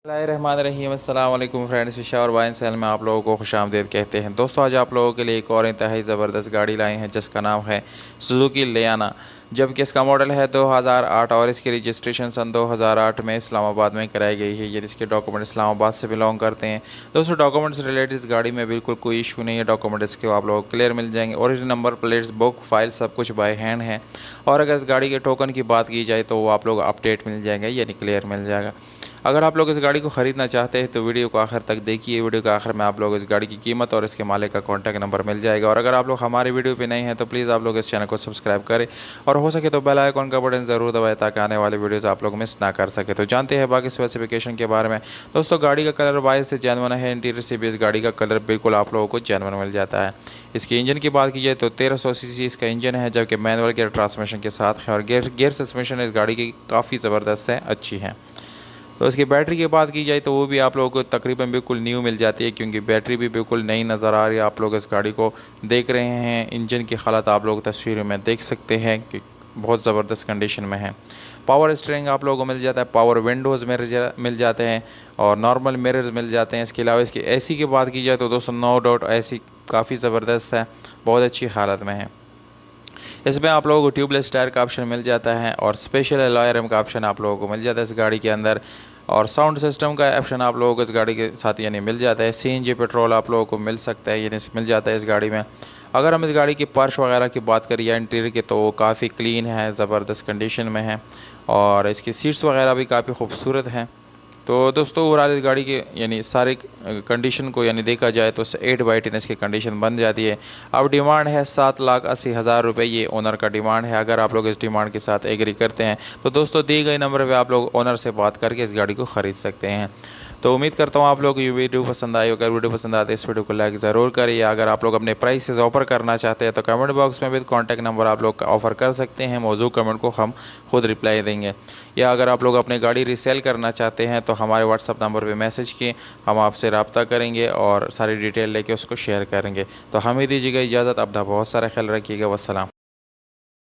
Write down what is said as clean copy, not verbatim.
बिस्मिल्लाहिर्रहमानिर्रहीम। अस्सलाम वालेकुम फ्रेंड्स, फिशा और वाइन सेल में आप लोगों को खुशामदीद कहते हैं। दोस्तों, आज आप लोगों के लिए एक और इंतहाई ज़बरदस्त गाड़ी लाए हैं जिसका नाम है सुजुकी लियाना। जबकि इसका मॉडल है 2008 और इसकी रजिस्ट्रेशन सन 2008 में इस्लामाबाद में कराई गई है। ये इसके डॉक्यूमेंट इस्लामाबाद से बिलोंग करते हैं। दोस्तों, डॉक्यूमेंट्स रिलेटेड इस गाड़ी में बिल्कुल कोई इशू नहीं है। डॉक्यूमेंट इसके आप लोगों को क्लियर मिल जाएंगे। Original number plates, book file सब कुछ बाय हैंड है। और अगर इस गाड़ी के टोकन की बात की जाए तो वो आप लोग अपडेट मिल जाएंगे, यानी क्लियर मिल जाएगा। अगर आप लोग इस गाड़ी को ख़रीदना चाहते हैं तो वीडियो को आखिर तक देखिए। वीडियो के आखिर में आप लोग इस गाड़ी की कीमत और इसके मालिक का कॉन्टैक्ट नंबर मिल जाएगा। और अगर आप लोग हमारी वीडियो पे नए हैं तो प्लीज़ आप लोग इस चैनल को सब्सक्राइब करें और हो सके तो बेल आइकन का बटन ज़रूर दबाएं ताकि आने वाली वीडियोज़ आप लोग मिस ना कर सके। तो जानते हैं बाकी स्पेसिफिकेशन के बारे में। दोस्तों, गाड़ी का कलर बाहर से जेन्युइन है। इंटीरियर से भी इस गाड़ी का कलर बिल्कुल आप लोगों को जेन्युइन मिल जाता है। इसके इंजन की बात की जाए तो 1300 सीसी इसका इंजन है, जबकि मैनुअल गियर ट्रांसमिशन के साथ है। और गियर सस्पेंशन इस गाड़ी की काफ़ी ज़बरदस्त है, अच्छी है। तो इसकी बैटरी की बात की जाए तो वो भी आप लोगों को तकरीबन बिल्कुल न्यू मिल जाती है, क्योंकि बैटरी भी बिल्कुल नई नज़र आ रही है। आप लोग इस गाड़ी को देख रहे हैं, इंजन की हालत आप लोग तस्वीर में देख सकते हैं कि बहुत ज़बरदस्त कंडीशन में है। पावर स्टीयरिंग आप लोगों को मिल जाता है, पावर विंडोज़ मिल जाते हैं और नॉर्मल मिरर्स मिल जाते हैं। इसके अलावा इसकी एसी की बात की जाए तो दोस्तों नो डाउट एसी काफ़ी ज़बरदस्त है, बहुत अच्छी हालत में है। इसमें आप लोगों को ट्यूबलेस टायर का ऑप्शन मिल जाता है और स्पेशल अलॉय रिम का ऑप्शन आप लोगों को मिल जाता है इस गाड़ी के अंदर। और साउंड सिस्टम का ऑप्शन आप लोगों को इस गाड़ी के साथ यानी मिल जाता है। सीएनजी पेट्रोल आप लोगों को मिल सकता है, यानी मिल जाता है इस गाड़ी में। अगर हम इस गाड़ी की फर्श वगैरह की बात करें या इंटीरियर की, तो वो काफ़ी क्लीन है, ज़बरदस्त कंडीशन में है। और इसकी सीट्स वगैरह भी काफ़ी खूबसूरत हैं। तो दोस्तों, ओवरऑल इस गाड़ी के यानी सारी कंडीशन को यानी देखा जाए तो 8/10 इसकी कंडीशन बन जाती है। अब डिमांड है 7,80,000 रुपये, ये ओनर का डिमांड है। अगर आप लोग इस डिमांड के साथ एग्री करते हैं तो दोस्तों दी गई नंबर पे आप लोग ओनर से बात करके इस गाड़ी को ख़रीद सकते हैं। तो उम्मीद करता हूँ आप लोग को ये वीडियो पसंद आई। अगर वीडियो पसंद आते है इस वीडियो को लाइक ज़रूर करिए। अगर आप लोग अपने प्राइसेस ऑफर करना चाहते हैं तो कमेंट बॉक्स में विद कॉन्टैक्ट नंबर आप लोग ऑफ़र कर सकते हैं। मौजूद कमेंट को हम खुद रिप्लाई देंगे। या अगर आप लोग अपनी गाड़ी रीसेल करना चाहते हैं तो हमारे व्हाट्सअप नंबर पे मैसेज किए, हम आपसे रब्ता करेंगे और सारी डिटेल लेके उसको शेयर करेंगे। तो हमें दीजिएगा इजाज़त। अपना बहुत सारा ख्याल रखिएगा। वस्सलाम।